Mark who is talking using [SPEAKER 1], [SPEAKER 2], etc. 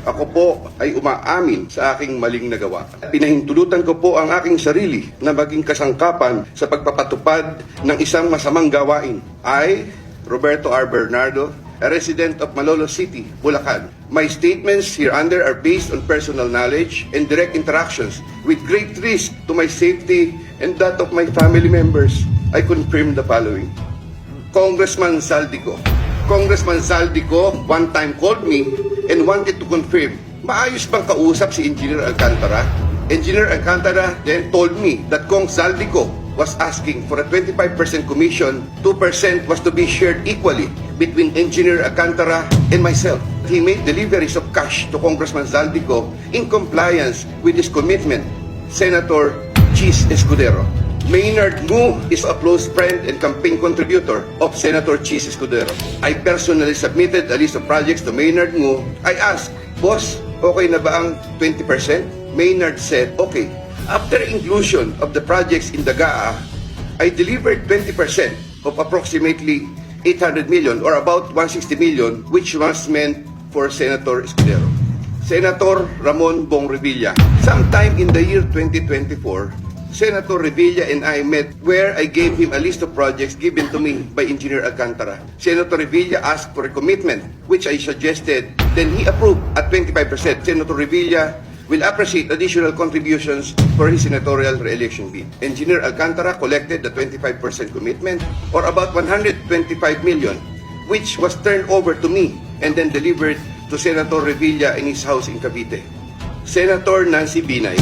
[SPEAKER 1] ako po ay umaamin sa aking maling nagawa. Pinahintulutan ko po ang aking sarili na maging kasangkapan sa pagpapatupad ng isang masamang gawain. I, Roberto R. Bernardo, a resident of Malolos City, Bulacan. My statements hereunder are based on personal knowledge and direct interactions with great risk to my safety and that of my family members. I confirm the following. Congressman Saldico. Congressman Saldico one time called me and wanted to confirm, maayos bang kausap si Engineer Alcantara? Engineer Alcantara then told me that Kong Saldico was asking for a 25% commission, 2% was to be shared equally between Engineer Alcantara and myself. He made deliveries of cash to Congressman Zaldico in compliance with his commitment, Senator Chis Escudero. Maynard Ngu is a close friend and campaign contributor of Senator Chis Escudero. I personally submitted a list of projects to Maynard Ngu. I asked, Boss, okay na ba ang 20%? Maynard said, okay. After inclusion of the projects in the GAA, I delivered 20% of approximately 800 million or about 160 million, which was meant for Senator Escudero. Senator Ramon Bong Revilla. Sometime in the year 2024, Senator Revilla and I met where I gave him a list of projects given to me by Engineer Alcantara. Senator Revilla asked for a commitment, which I suggested. Then he approved at 25%. Senator Revilla will appreciate additional contributions for his senatorial re-election bid. Engineer Alcantara collected the 25% commitment, or about 125 million, which was turned over to me and then delivered to Senator Revilla in his house in Cavite. Senator Nancy Binay.